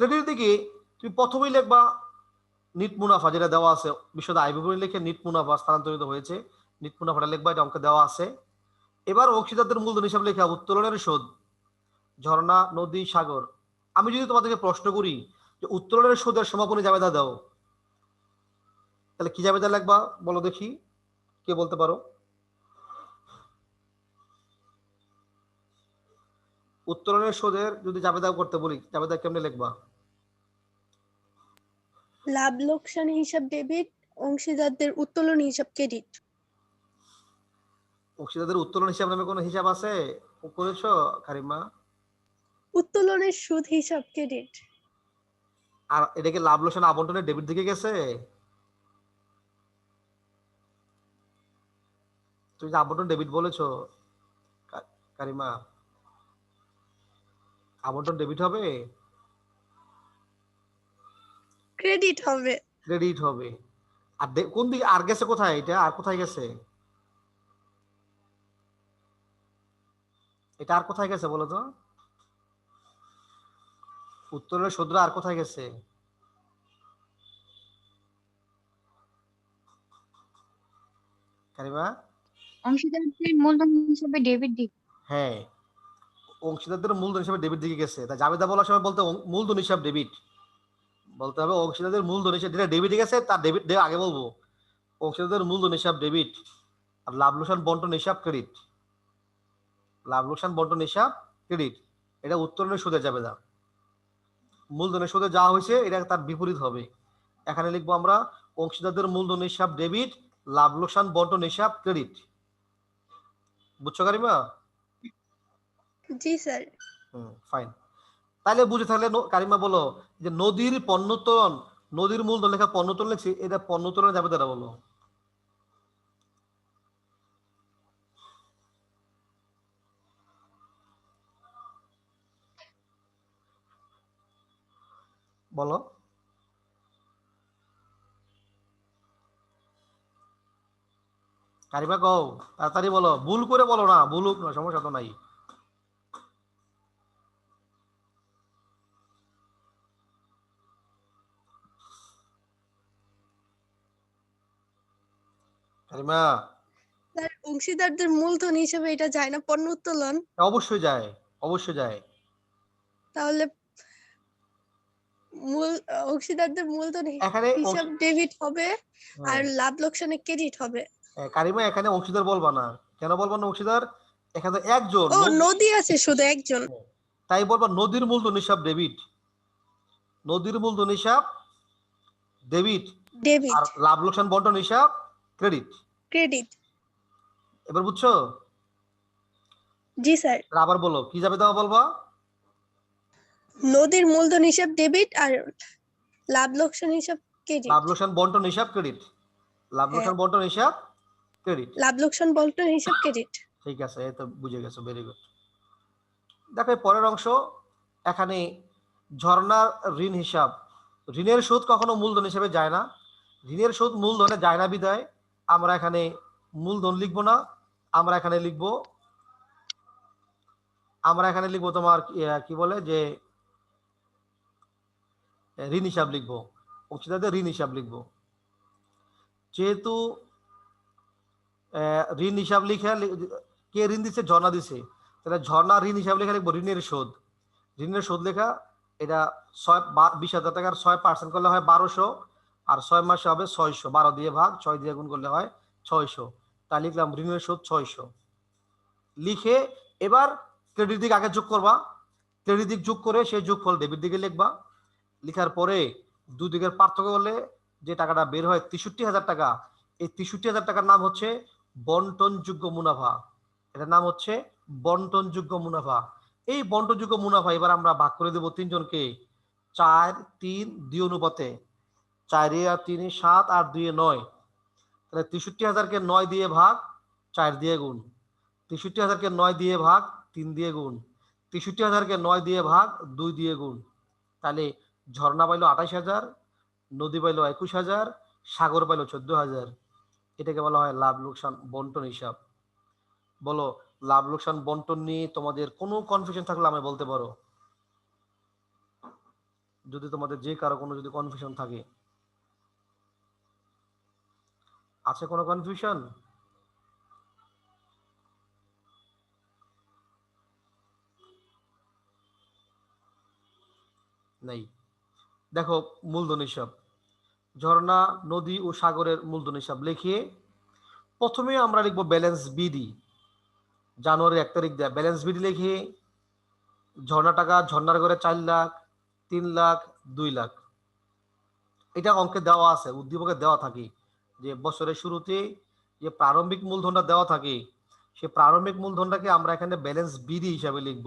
ক্রেডিট দিকে তুমি প্রথমেই লিখবা নিট মুনাফা, যেটা দেওয়া আছে বিশদ আয় বিবরণী লিখে নিট মুনাফা স্থানান্তরিত হয়েছে, নিট মুনাফাটা লিখবা, এটা অঙ্কে দেওয়া আছে। এবার অংশীদারদের মূলধন হিসাব লেখা উত্তোলনের সুদ, ঝর্ণা, নদী, সাগর। আমি যদি তোমাদেরকে প্রশ্ন করি যে উত্তোলনের সুদের সমাপনী জাবেদা দাও, তাহলে কি জাবেদা লিখবা বলো দেখি, কে বলতে পারো? উত্তোলনের সুদের যদি জাবেদা করতে বলি, জাবেদা কেমনে লিখবা? লাভ লোকসান হিসাব ডেবিট, অংশীদারদের উত্তোলন হিসাব ক্রেডিট। অংশীদারদের উত্তোলন হিসাব নামে কোনো হিসাব আছে করেছো কারিমা? উত্তোলনের সুদ হিসাব ক্রেডিট। আর এটা কি লাভ লোকসান আবন্টনের ডেবিট দিকে গেছে? তুমি যে আবন্টন ডেবিট বলেছো কারিমা, আবন্টন ডেবিট হবে? ক্রেডিট হবে। ক্রেডিট হবে। আর কোন দিকে আর গেছে, কোথায় এটা, আর কোথায় গেছে এটা, আর কোথায় গেছে বলো তো? উত্তরের সুদরা আর কোথায় গেছে? কারিমা? অংশীদারদের মূলধন হিসেবে ডেবিট দিকে। হ্যাঁ, অংশীদারদের মূলধন হিসাবে ডেবিট দিকে গেছে। তাই জাবেদা বলার সময় বলতে মূলধন হিসাব ডেবিট বলতে হবে, অংশীদারদের মূলধন হিসাব যেটা ডেবিটে গেছে তার ডেবিট আগে বলবো, অংশীদারদের মূলধন হিসাব ডেবিট, আর লাভ লোকসান বন্টন হিসাব ক্রেডিট, লাভ লোকসান বন্টন হিসাব ক্রেডিট। এটা উত্তোলনের সুদে জাবেদা। মূলধনের সুদে যা হয়েছে এটা তার বিপরীত হবে। এখানে লিখবো আমরা অংশীদারদের মূলধন হিসাব ডেবিট, লাভ লোকসান বন্টন হিসাব ক্রেডিট। বুঝছো কারিমা? জি স্যার। ফাইন। তাহলে বুঝে থাকলে কারিমা বলো যে নদীর পণ্যোত্তোলন, নদীর মূলধন লেখা পণ্যোত্তোলন লিখছি, এটা পণ্যোত্তোলনে যাবে তারা বলো। বলো কারিমা, কও তাড়াতাড়ি বলো, ভুল করে বলো না, ভুল হোক না সমস্যা তো নাই। কারিমা, স্যার অংশীদারদের মূলধন হিসেবে এটা যায় না পণ্য উত্তোলন? অবশ্যই যায়, অবশ্যই যায়। তাহলে অংশীদারদের মূলধন এখানে হিসাব ডেবিট হবে আর হ্যাঁ, লাভ লোকসানে ক্রেডিট হবে। কারিমা এখানে অংশীদার বলবা না। কেন বলবা না অংশীদার? এখানে তো একজন ও নদী, নদী আছে শুধু একজন। তাই বলবা নদীর মূলধন হিসাব ডেবিট, নদীর মূলধন হিসাব ডেবিট, আর ডেবিট লাভ লোকসান বন্টন হিসাব ক্রেডিট। ক্রেডিট। এবার বুঝছো? জি স্যার। আবার বলো কি যাবে, দাও বলবা। নদীর মূলধন হিসাব ডেবিট আর লাভ লোকসান হিসাব ক্রেডিট। লাভ লোকসান বন্টন হিসাব ক্রেডিট, লাভ লোকসান বন্টন হিসাব ক্রেডিট। লাভ লোকসান বন্টন হিসাব ক্রেডিট। ঠিক আছে, এই তো বুঝে গেছো, ভেরি গুড। দেখো এই পরের অংশ, এখানে ঝর্ণার ঋণ হিসাব। ঋণের সুদ কখনো মূলধন হিসেবে যায় না, ঋণের সুদ মূলধনে যায় না বিধায় আমরা এখানে মূলধন লিখবো না, আমরা এখানে লিখবো, আমরা এখানে লিখবো তোমার কি বলে যে ঋণ হিসাব লিখবো, অংশীদারদের ঋণ হিসাব লিখবো। যেহেতু ঋণ হিসাব লিখে, কে ঋণ দিচ্ছে? ঝর্ণা দিছে, তাহলে ঝর্ণা ঋণ হিসাব লেখা লিখবো ঋণের শোধ। ঋণের শোধ লেখা, এটা 20,000 টাকার 6% করলে হয় 1200, আর 6 মাসে হবে 600, 12 দিয়ে ভাগ 6 দিয়ে গুণ করলে হয় 600। তাই লিখলাম ঋণের শোধ 600 লিখে, এবার ক্রেডিট দিক আগে যোগ করবা, ক্রেডিট দিক যোগ করে সেই যোগফল ডেবিট দিকে লিখবা। লিখার পরে দুদিকের পার্থক্য করলে যে টাকাটা বের হয় 63,000 টাকা, এই 63,000 টাকার নাম হচ্ছে বন্টনযোগ্য মুনাফা। এটার নাম হচ্ছে বন্টনযোগ্য মুনাফা। এই বন্টনযোগ্য মুনাফা এবার আমরা ভাগ করে দেব তিনজনকে, 4, 3, 2 অনুপাতে। 4 আর 3 7 আর 2 9, তাহলে 63,000-কে 9 দিয়ে ভাগ 4 দিয়ে গুণ, 63,000-কে 9 দিয়ে ভাগ 3 দিয়ে গুণ, 63,000-কে 9 দিয়ে ভাগ 2 দিয়ে গুণ। তাহলে ঝর্ণা পাইলো 28,000, নদী পাইলো 21,000, সাগর পাইলো 14,000। এটাকে বলা হয় লাভ লোকসান বন্টন হিসাব। বলো, লাভ লোকসান বন্টন নিয়ে তোমাদের কোনো কনফিউশন থাকলে আমি বলতে পারো, যদি তোমাদের যে কারো কোনো যদি কনফিউশন থাকে। আছে কোনো কনফিউশন? নেই। দেখো মূলধন হিসাব, ঝর্ণা, নদী ও সাগরের মূলধন হিসাব লিখিয়ে প্রথমে আমরা লিখবো ব্যালেন্স বিডি। জানুয়ারির 1 তারিখ দেয়া ব্যালেন্স বিডি লিখে, ঝর্ণা টাকা, ঝর্ণার ঘরে 4 লাখ, 3 লাখ, 2 লাখ, এটা অঙ্কে দেওয়া আছে, উদ্দীপকে দেওয়া থাকে যে বছরের শুরুতে যে প্রারম্ভিক মূলধনটা দেওয়া থাকে, সেই প্রারম্ভিক মূলধনটাকে আমরা এখানে ব্যালেন্স বিডি হিসাবে লিখব।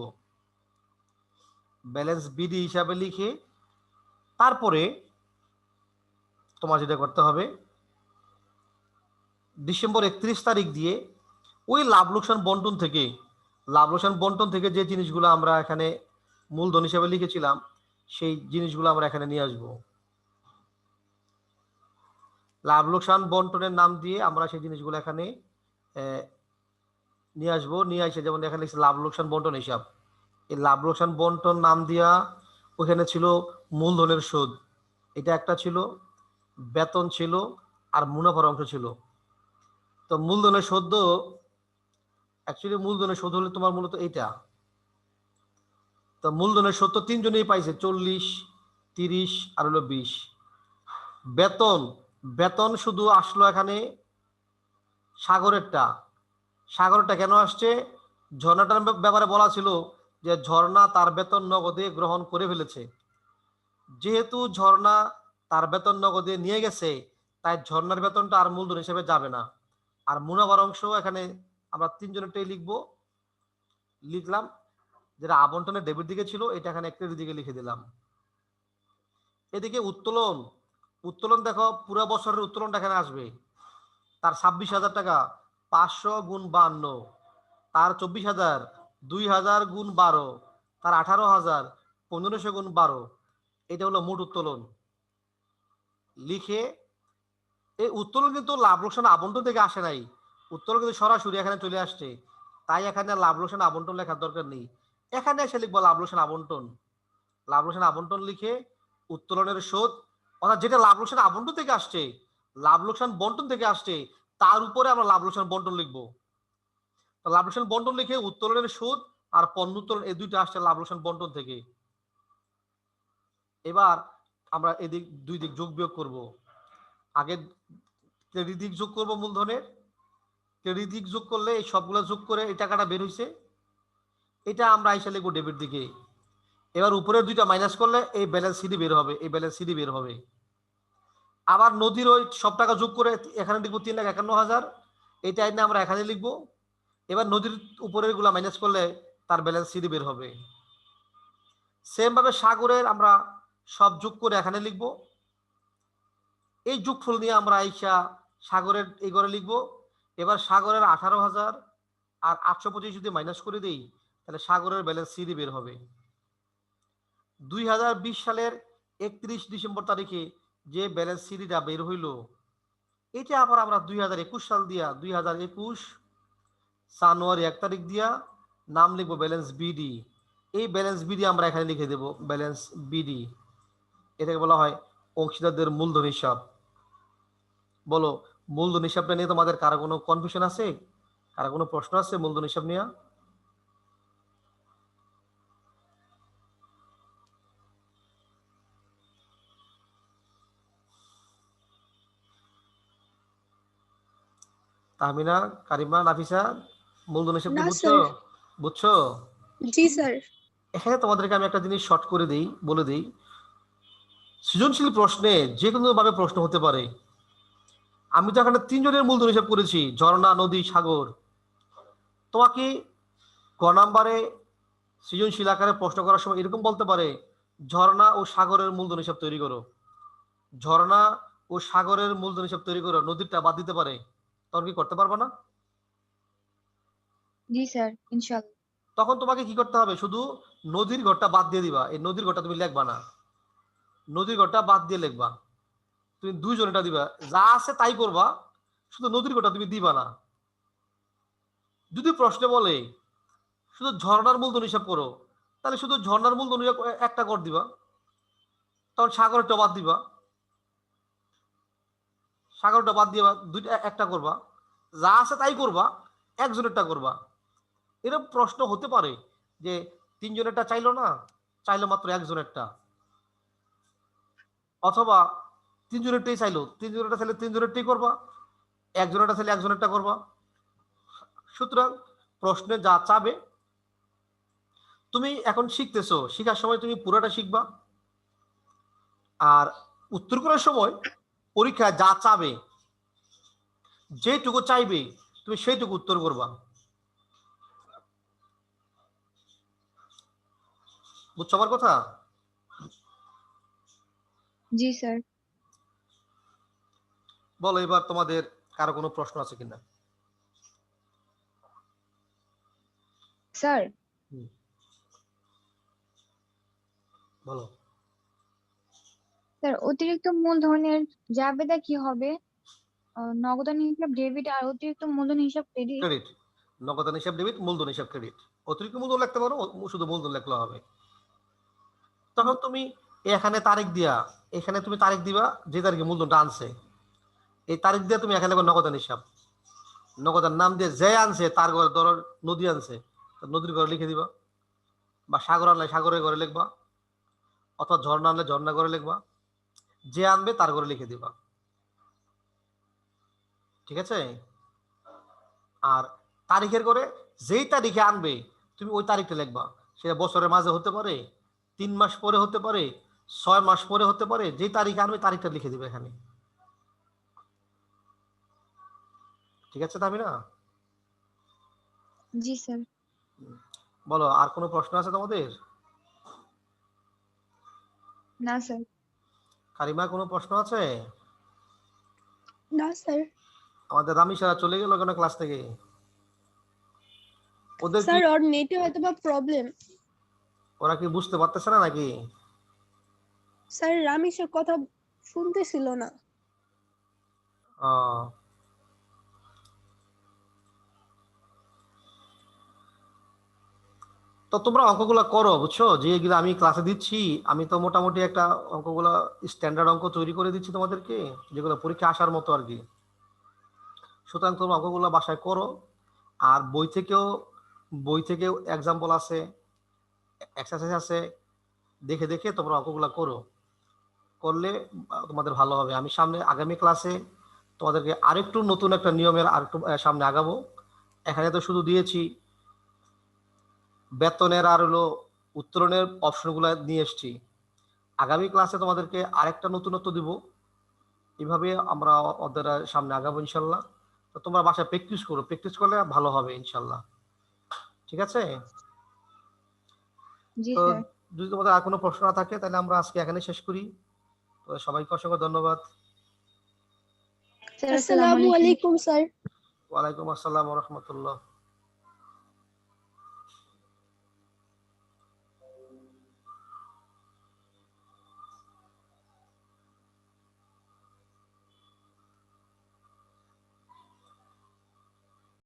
ব্যালেন্স বিডি হিসাবে লিখে তারপরে তোমার যেটা করতে হবে, ডিসেম্বর 31 তারিখ দিয়ে ওই লাভ লোকসান বন্টন থেকে, লাভ লোকসান বন্টন থেকে যে জিনিসগুলো আমরা এখানে মূলধন হিসাবে লিখেছিলাম, সেই জিনিসগুলো আমরা এখানে নিয়ে আসবো। লাভ লোকসান বন্টনের নাম দিয়ে আমরা সেই জিনিসগুলো এখানে নিয়ে আসবো। নিয়ে আসে যেমন এখানে লাভ লোকসান বন্টন হিসাব, এই লাভ লোকসান বন্টন নাম দিয়া ওখানে ছিল মূলধনের সুদ, এটা একটা ছিল, বেতন ছিল, আর মুনাফার অংশ ছিল। তো মূলধনের সুদ, অ্যাকচুয়ালি মূলধনের সুদ হলে তোমার মূলত এইটা। তো মূলধনের সুদ তো তিনজনেই পাইছে, 40, 30 আর হলো 20। বেতন, বেতন শুধু আসলো এখানে সাগরেরটা। সাগরটা কেন আসছে? ঝর্ণাটার ব্যাপারে বলা ছিল যে ঝর্ণা তার বেতন নগদে গ্রহণ করে ফেলেছে। যেহেতু ঝর্ণা তার বেতন নগদে নিয়ে গেছে, তাই ঝর্ণার বেতনটা আর মূলধন হিসেবে যাবে না। আর মুনাফার অংশ এখানে আমরা তিনজনেরটাই লিখবো, লিখলাম। যেটা আবন্টনের ডেবিট দিকে ছিল, এটা এখানে ক্রেডিট দিকে লিখে দিলাম। এদিকে উত্তোলন, উত্তোলন দেখো পুরো বছরের উত্তোলনটা এখানে আসবে। তার 26,000 টাকা, 500 গুণ 52, তার 24,000, 2,000 গুণ 12, তার 18,000, 1500 গুণ 12, এটা হলো মোট উত্তোলন। লিখে এই উত্তোলন কিন্তু লাভ লোকসান আবন্টন থেকে আসে নাই, উত্তোলন কিন্তু সরাসরি এখানে চলে আসছে, তাই এখানে লাভ লোকসান আবন্টন লেখার দরকার নেই। এখানে এসে লিখবো লাভ লোকসান আবন্টন। লাভ লোকসান আবন্টন লিখে উত্তোলনের শোধ, অর্থাৎ যেটা লাভ লোকসান আবন্টন থেকে আসছে, লাভ লোকসান বন্টন থেকে আসছে, তার উপরে আমরা লাভ লোকসান বন্টন লিখবো। তো লাভ লোকসান বন্টন লিখে উত্তোলনের সুদ আর পণ্য উত্তোলন এই দুইটা আসছে লাভ লোকসান বন্টন থেকে। এবার আমরা এদিক দুই দিক যোগ বিয়োগ করব। আগে ক্রেডিট দিক যোগ করব মূলধনের, ক্রেডিট দিক যোগ করলে এই সবগুলো যোগ করে এই টাকাটা বের হইছে, এটা আমরা আইসা লিখবো ডেবিট দিকে। এবার উপরের দুইটা মাইনাস করলে এই ব্যালেন্স সিডি বের হবে, এই ব্যালেন্স সিডি বের হবে। আবার নদীর ওই সব টাকা যোগ করে এখানে লিখবো 3,51,000, এইটা এনে আমরা এখানে লিখবো। এবার নদীর উপরের গুলা মাইনাস করলে তার ব্যালেন্স সিডি বের হবে। সেম ভাবে সাগরের আমরা সব যোগ করে এখানে লিখবো। এই যোগফল নিয়ে আমরা আইসা সাগরের এই ঘরে লিখবো। এবার সাগরের 18,000 আর 825 যদি মাইনাস করে দেই তাহলে সাগরের ব্যালেন্স সিডি বের হবে। 2020 সালের 31 ডিসেম্বর তারিখে যে ব্যালেন্স সিডিটা বের হইল, এটা আবার আমরা 2021 সাল দিয়া 2021 জানুয়ারি 1 তারিখ দিয়া নাম লিখবো ব্যালেন্স বিডি। এই ব্যালেন্স বিডি আমরা এখানে লিখে দেব ব্যালেন্স বিডি। এটাকে বলা হয় অংশীদারদের মূলধন হিসাব। বলো মূলধন হিসাবটা নিয়ে তোমাদের কারো কোনো কনফিউশন আছে, কারো কোনো প্রশ্ন আছে মূলধন হিসাব নিয়ে? তাহমিনা, কারিমা, নাফিসা, মূলধন হিসাব কি না, বুঝছো? স্যার। বুঝছো? জি স্যার। এখানে তোমাদেরকে আমি একটা জিনিস শর্ট করে দেই, বলে দেই। সৃজনশীল প্রশ্নে যে কোনো ভাবে প্রশ্ন হতে পারে। আমি তো এখানে 3 জনের মূলধন হিসাব করেছি, ঝর্ণা, নদী, সাগর। তোমাকে ক নাম্বারে সৃজনশীল আকারে প্রশ্ন করার সময় এরকম বলতে পারে, ঝর্ণা ও সাগরের মূলধন হিসাব তৈরি করো। ঝর্ণা ও সাগরের মূলধন হিসাব তৈরি করো, নদীরটা বাদ দিতে পারে। তখন কি করতে পারবা না? জি স্যার, ইনশাল্লাহ। তখন তোমাকে কি করতে হবে, শুধু নদীর ঘরটা বাদ দিয়ে দিবা। এই নদীর ঘরটা তুমি লিখবা না, নদীর ঘরটা বাদ দিয়ে লিখবা। তুমি 2 জন এটা দিবা, যা আছে তাই করবা, শুধু নদীর ঘরটা তুমি দিবা না। যদি প্রশ্নে বলে শুধু ঝর্ণার মূলধন হিসাব করো, তাহলে শুধু ঝর্ণার মূলধন হিসাব একটা কর দিবা, তখন সাগরটা বাদ দিবা, সাগরটা বাদ দিয়ে দুইটা একটা করবা, যা আছে তাই করবা, একজনেরটা করবা। এরকম প্রশ্ন হতে পারে যে 3 জনেরটা চাইলো না, চাইলো মাত্র একজনেরটা, অথবা 3 জনেরটাই চাইলো, 3 জনেরটা চাইলে 3 জনেরটাই করবা, একজনেরটা চাইলে একজনেরটা করবা। সুতরাং প্রশ্নে যা চাবে, তুমি এখন শিখতেছো, শিখার সময় তুমি পুরোটা শিখবা, আর উত্তর করার সময় পরীক্ষা যা চাবে, যেটুকু চাইবে তুমি সেইটুকু উত্তর করবা। বুঝছো আমার কথা? জি স্যার। বলো এবার তোমাদের কারো কোনো প্রশ্ন আছে কিনা? স্যার, বলো। স্যার অতিরিক্ত মূলধনের জাবেদা কি হবে? নগদান হিসাব ডেবিট আর অতিরিক্ত মূলধন হিসাব ক্রেডিট। ক্রেডিট, নগদান হিসাব ডেবিট, মূলধন হিসাব ক্রেডিট। অতিরিক্ত মূলধন লিখতে পারো, শুধু মূলধন লিখলে হবে। তখন তুমি এখানে তারিখ দিয়া, এখানে তুমি তারিখ দিবা যে তারিখে মূলধনটা আনছে, এই তারিখ দিয়ে তুমি এখানে নগদান হিসাব, নগদান নাম দিয়ে যে আনছে তার ঘরে, ধরো নদী আনছে, নদীর ঘরে লিখে দিবা, বা সাগর আনলে সাগরের ঘরে লিখবা, অথবা ঝর্ণা আনলে ঝর্ণা ঘরে লিখবা, যে আনবে তার ঘরে লিখে দিবা। ঠিক আছে? আর তারিখের করে যেই তারিখে আনবে তুমি ওই তারিখটা লিখবা। সেটা বছরের মাঝে হতে পারে, 3 মাস পরে হতে পারে, 6 মাস পরে হতে পারে, যেই তারিখে আনবে তারিখটা লিখে দিবে এখানে। ঠিক আছে তামিনা? জি স্যার। বলো আর কোনো প্রশ্ন আছে তোমাদের? না স্যার। কারিমা, কোনো প্রশ্ন আছে? না স্যার। আমাদের রামিসারা চলে গেল কেন ক্লাস থেকে? ওদের কি, স্যার ওর নেটে হয়তো বা প্রবলেম। ওরা কি বুঝতে পারতেছে না নাকি? স্যার রামেশের কথা শুনতেছিল না। তো তোমরা অঙ্কগুলা করো, বুঝছো, যে এগুলো আমি ক্লাসে দিচ্ছি, আমি তো মোটামুটি একটা অঙ্কগুলা স্ট্যান্ডার্ড অঙ্ক তৈরি করে দিচ্ছি তোমাদেরকে, যেগুলো পরীক্ষা আসার মতো আর কি। সুতরাং তোমরা অঙ্কগুলো বাসায় করো, আর বই থেকেও এক্সাম্পল আছে, এক্সারসাইজ আছে, দেখে দেখে তোমরা অঙ্কগুলো করো, করলে তোমাদের ভালো হবে। আমি সামনে আগামী ক্লাসে তোমাদেরকে আরেকটু নতুন একটা নিয়মের আরেকটু সামনে আগাবো। এখানে তো শুধু দিয়েছি বেতনের আর হলো উত্তরণের অপশনগুলো নিয়ে এসেছি। আগামী ক্লাসে তোমাদেরকে আরেকটা নতুনত্ব দিব, এভাবে আমরা ওদের সামনে আগাবো ইনশাল্লাহ। তো তোমরা বাসায় প্র্যাকটিস করো, প্র্যাকটিস করলে ভালো হবে ইনশাল্লাহ। ঠিক আছে? জি তো স্যার। যদি তোমাদের আর কোনো প্রশ্ন না থাকে তাহলে আমরা আজকে এখানে শেষ করি। তো সবাইকে অসংখ্য ধন্যবাদ। স্যার আসসালামু আসসালামু আলাইকুম। আলাইকুম স্যার। ওয়ালাইকুম আসসালাম ওয়া রাহমাতুল্লাহ।